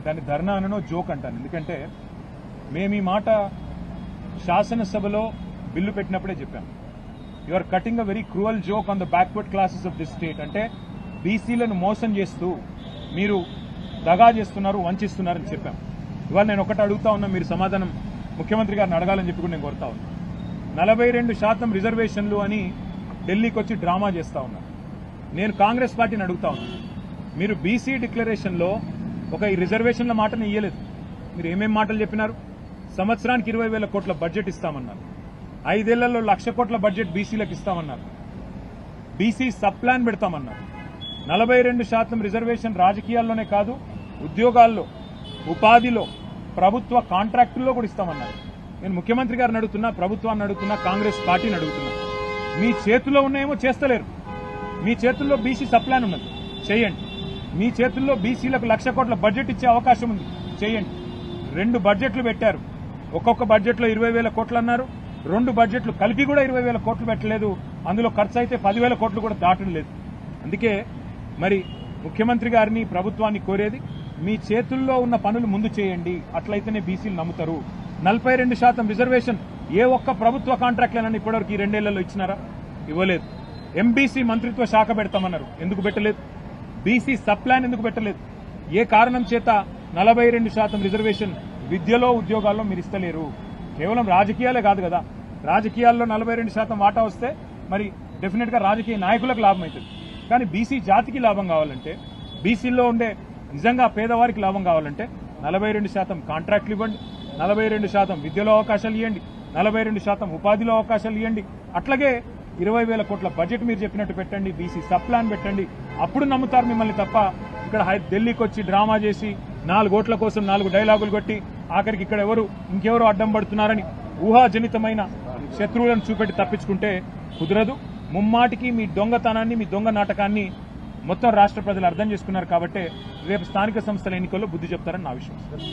దాన్ని ధర్నా అనో జోక్ అంటాను. ఎందుకంటే మేము ఈ మాట శాసనసభలో బిల్లు పెట్టినప్పుడే చెప్పాము. You are cutting a very cruel joke on the backward classes of this state. అంటే బీసీలను మోసం చేస్తూ మీరు దగా చేస్తున్నారు, వంచిస్తున్నారని చెప్పాం. ఇవాళ నేను ఒకటి అడుగుతా ఉన్నా, మీరు సమాధానం ముఖ్యమంత్రి గారిని అడగాలని చెప్పి కూడా నేను కోరుతా ఉన్నా. 42% రిజర్వేషన్లు అని ఢిల్లీకి వచ్చి డ్రామా చేస్తా ఉన్నారు. నేను కాంగ్రెస్ పార్టీని అడుగుతా ఉన్నా, మీరు బీసీ డిక్లరేషన్లో ఒక ఈ రిజర్వేషన్ల మాటను ఇయ్యలేదు. మీరు ఏమేం మాటలు చెప్పినారు? సంవత్సరానికి 20,000 కోట్ల బడ్జెట్ ఇస్తామన్నారు. 5 ఏళ్లలో 1,00,000 కోట్ల బడ్జెట్ బీసీలకు ఇస్తామన్నారు. బీసీ సబ్ ప్లాన్ పెడతామన్నారు. 42% రిజర్వేషన్ రాజకీయాల్లోనే కాదు, ఉద్యోగాల్లో, ఉపాధిలో, ప్రభుత్వ కాంట్రాక్టుల్లో కూడా ఇస్తామన్నారు. నేను ముఖ్యమంత్రి గారిని అడుగుతున్నా, ప్రభుత్వాన్ని అడుగుతున్నా, కాంగ్రెస్ పార్టీని అడుగుతున్నా, మీ చేతుల్లో ఉన్నాయేమో చేస్తలేరు. మీ చేతుల్లో బీసీ సబ్ ప్లాన్ ఉన్నది, చేయండి. మీ చేతుల్లో బీసీలకు 1,00,000 కోట్ల బడ్జెట్ ఇచ్చే అవకాశం ఉంది, చేయండి. 2 బడ్జెట్లు పెట్టారు. ఒక్కొక్క బడ్జెట్లో 20,000 కోట్లు అన్నారు. 2 బడ్జెట్లు కలిపి కూడా 20,000 కోట్లు పెట్టలేదు. అందులో ఖర్చు అయితే 10,000 కోట్లు కూడా దాటం లేదు. అందుకే మరి ముఖ్యమంత్రి గారిని, ప్రభుత్వాన్ని కోరేది, మీ చేతుల్లో ఉన్న పనులు ముందు చేయండి. అట్లయితేనే బీసీలు నమ్ముతారు. 42% రిజర్వేషన్ ఏ ఒక్క ప్రభుత్వ కాంట్రాక్ట్లనని ఇప్పటివరకు ఈ 2 ఏళ్లలో ఇచ్చినారా? ఇవ్వలేదు. ఎంబీసీ మంత్రిత్వ శాఖ పెడతామన్నారు, ఎందుకు పెట్టలేదు? బీసీ సబ్ ప్లాన్ ఎందుకు పెట్టలేదు? ఏ కారణం చేత 42% రిజర్వేషన్ విద్యలో, ఉద్యోగాల్లో మీరు ఇస్తలేరు? కేవలం రాజకీయాలే కాదు కదా, రాజకీయాల్లో 42% వాటా వస్తే మరి డెఫినెట్ గా రాజకీయ నాయకులకు లాభం అవుతుంది. కానీ బీసీ జాతికి లాభం కావాలంటే, బీసీల్లో ఉండే నిజంగా పేదవారికి లాభం కావాలంటే 42% కాంట్రాక్ట్లు ఇవ్వండి, 42% విద్యలో అవకాశాలు ఇవ్వండి, 42% ఉపాధిలో అవకాశాలు ఇవ్వండి. అట్లాగే 20,000 కోట్ల బడ్జెట్ మీరు చెప్పినట్టు పెట్టండి, బీసీ సబ్ ప్లాన్ పెట్టండి. అప్పుడు నమ్ముతారు మిమ్మల్ని తప్ప ఇక్కడ ఢిల్లీకి వచ్చి డ్రామా చేసి 4 ఓట్ల కోసం 4 డైలాగులు కొట్టి ఆఖరికి ఇక్కడ ఇంకెవరో అడ్డం పడుతున్నారని ఊహాజనితమైన శత్రువులను చూపెట్టి తప్పించుకుంటే కుదరదు. ముమ్మాటికి మీ దొంగతనాన్ని, మీ దొంగ నాటకాన్ని మొత్తం రాష్ట్ర ప్రజలు అర్థం చేసుకున్నారు. కాబట్టి రేపు స్థానిక సంస్థల ఎన్నికల్లో బుద్ధి చెప్తారని నా విశ్వాసం.